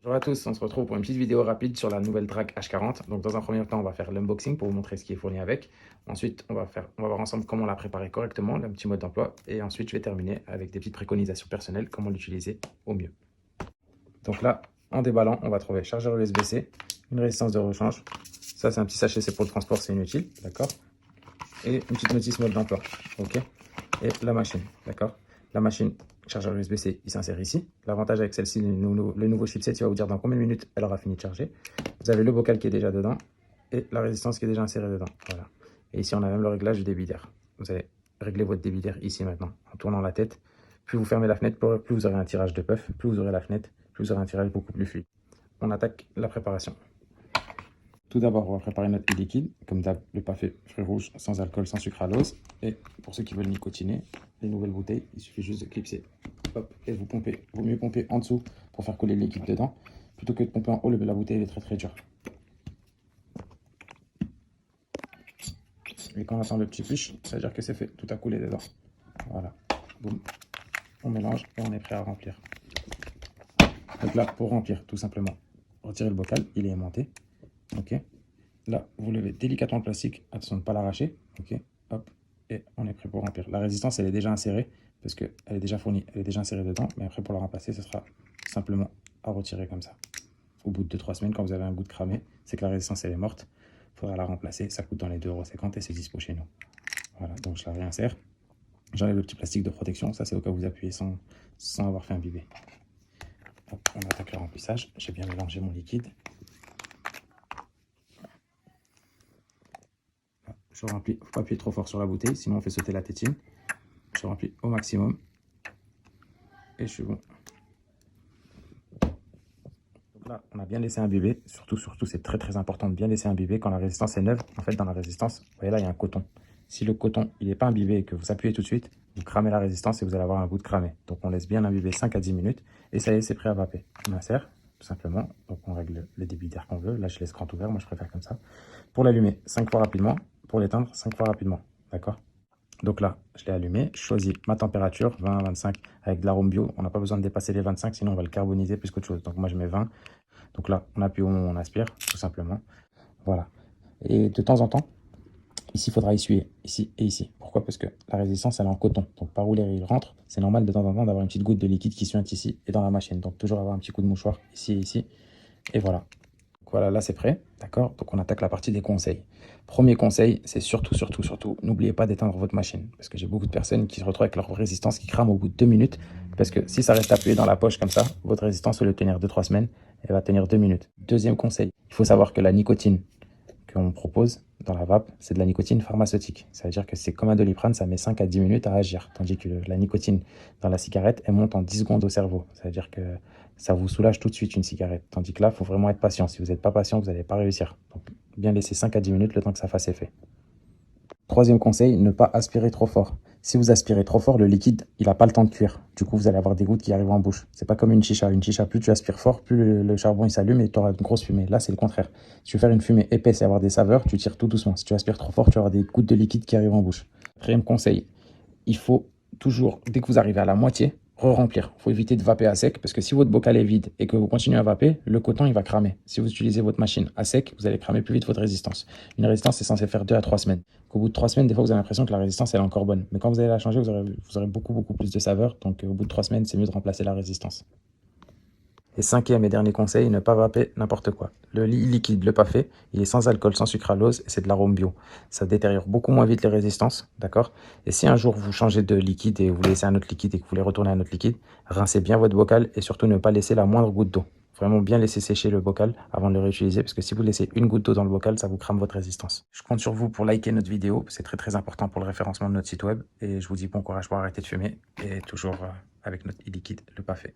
Bonjour à tous, on se retrouve pour une petite vidéo rapide sur la nouvelle Drac H40. Donc dans un premier temps, on va faire l'unboxing pour vous montrer ce qui est fourni avec. Ensuite, on va voir ensemble comment la préparer correctement, le petit mode d'emploi. Et ensuite, je vais terminer avec des petites préconisations personnelles, comment l'utiliser au mieux. Donc là, en déballant, on va trouver chargeur USB-C, une résistance de rechange. Ça, c'est un petit sachet, c'est pour le transport, c'est inutile, d'accord. Et une petite notice mode d'emploi, ok. Et la machine, d'accord. La machine, chargeur USB-C, il s'insère ici. L'avantage avec celle-ci, le nouveau chipset, il va vous dire dans combien de minutes elle aura fini de charger. Vous avez le bocal qui est déjà dedans et la résistance qui est déjà insérée dedans. Voilà. Et ici, on a même le réglage du débit d'air. Vous allez régler votre débit d'air ici maintenant, en tournant la tête. Plus vous fermez la fenêtre, plus vous aurez un tirage de puff. Plus vous aurez la fenêtre, plus vous aurez un tirage beaucoup plus fluide. On attaque la préparation. Tout d'abord, on va préparer notre lait liquide. Comme d'hab, le parfait fruits rouges, sans alcool, sans sucralose. Et pour ceux qui veulent nicotiner, les nouvelles bouteilles, il suffit juste de clipser. Hop, et vous pompez. Vaut mieux pomper en dessous pour faire couler le liquide dedans, plutôt que de pomper en haut, la bouteille est très dure. Et quand on attend le petit push, ça veut dire que c'est fait, tout a coulé dedans. Voilà, boum. On mélange et on est prêt à remplir. Donc là, pour remplir, tout simplement, retirez le bocal, il est aimanté. Ok. Là, vous levez délicatement le plastique, attention de ne pas l'arracher. Ok, hop, et on est prêt pour remplir. La résistance, elle est déjà insérée, parce qu'elle est déjà fournie, elle est déjà insérée dedans. Mais après, pour la remplacer, ce sera simplement à retirer comme ça. Au bout de 2-3 semaines, quand vous avez un goût de cramé, c'est que la résistance, elle est morte. Il faudra la remplacer. Ça coûte dans les 2,50 € et c'est dispo chez nous. Voilà, donc je la réinsère. J'enlève le petit plastique de protection. Ça, c'est au cas où vous appuyez sans avoir fait imbiber. Hop, on attaque le remplissage. J'ai bien mélangé mon liquide. Je remplis, il ne faut pas appuyer trop fort sur la bouteille, sinon on fait sauter la tétine. Je remplis au maximum. Et je suis bon. Donc là, on a bien laissé imbiber. Surtout, c'est très important de bien laisser imbiber quand la résistance est neuve. En fait, dans la résistance, vous voyez là, il y a un coton. Si le coton, il n'est pas imbibé et que vous appuyez tout de suite, vous cramez la résistance et vous allez avoir un goût de cramé. Donc on laisse bien imbiber 5 à 10 minutes. Et ça y est, c'est prêt à vaper. On insère, tout simplement. Donc on règle le débit d'air qu'on veut. Là, je laisse grand ouvert. Moi, je préfère comme ça. Pour l'allumer, 5 fois rapidement. Pour l'éteindre, 5 fois rapidement. D'accord? Donc là, je l'ai allumé, je choisis ma température, 20 à 25, avec de l'arôme bio. On n'a pas besoin de dépasser les 25, sinon on va le carboniser plus qu'autre chose. Donc moi, je mets 20. Donc là, on appuie au moment où on aspire, tout simplement. Voilà. Et de temps en temps, ici, il faudra essuyer, ici et ici. Pourquoi? Parce que la résistance, elle est en coton. Donc par où l'air il rentre, c'est normal de temps en temps d'avoir une petite goutte de liquide qui suinte ici et dans la machine. Donc toujours avoir un petit coup de mouchoir ici et ici. Et voilà. Voilà, là c'est prêt, d'accord? Donc on attaque la partie des conseils. Premier conseil, c'est surtout, n'oubliez pas d'éteindre votre machine. Parce que j'ai beaucoup de personnes qui se retrouvent avec leur résistance qui crame au bout de 2 minutes. Parce que si ça reste appuyé dans la poche comme ça, votre résistance, au lieu de tenir 2-3 semaines, elle va tenir 2 minutes. Deuxième conseil, il faut savoir que la nicotine qu'on propose dans la vape, c'est de la nicotine pharmaceutique. Ça veut dire que c'est comme un Doliprane, ça met 5 à 10 minutes à agir. Tandis que la nicotine dans la cigarette, elle monte en 10 secondes au cerveau. Ça veut dire que ça vous soulage tout de suite une cigarette. Tandis que là, il faut vraiment être patient. Si vous n'êtes pas patient, vous n'allez pas réussir. Donc, bien laisser 5 à 10 minutes le temps que ça fasse effet. Troisième conseil, ne pas aspirer trop fort. Si vous aspirez trop fort, le liquide, il n'a pas le temps de cuire. Du coup, vous allez avoir des gouttes qui arrivent en bouche. C'est pas comme une chicha. Une chicha, plus tu aspires fort, plus le charbon il s'allume et tu auras une grosse fumée. Là, c'est le contraire. Si tu veux faire une fumée épaisse et avoir des saveurs, tu tires tout doucement. Si tu aspires trop fort, tu auras des gouttes de liquide qui arrivent en bouche. Quatrième conseil, il faut toujours, dès que vous arrivez à la moitié, re-remplir. Il faut éviter de vaper à sec parce que si votre bocal est vide et que vous continuez à vaper, le coton il va cramer. Si vous utilisez votre machine à sec, vous allez cramer plus vite votre résistance. Une résistance est censée faire 2 à 3 semaines. Au bout de 3 semaines, des fois vous avez l'impression que la résistance elle est encore bonne. Mais quand vous allez la changer, vous aurez beaucoup plus de saveur. Donc au bout de 3 semaines, c'est mieux de remplacer la résistance. Et cinquième et dernier conseil, ne pas vaper n'importe quoi. Le liquide, le parfait, il est sans alcool, sans sucralose et c'est de l'arôme bio. Ça détériore beaucoup moins vite les résistances, d'accord? Et si un jour vous changez de liquide et vous laissez un autre liquide et que vous voulez retourner à un autre liquide, rincez bien votre bocal et surtout ne pas laisser la moindre goutte d'eau. Vraiment bien laisser sécher le bocal avant de le réutiliser parce que si vous laissez une goutte d'eau dans le bocal, ça vous crame votre résistance. Je compte sur vous pour liker notre vidéo, c'est très important pour le référencement de notre site web et je vous dis bon courage pour arrêter de fumer et toujours avec notre liquide, le parfait.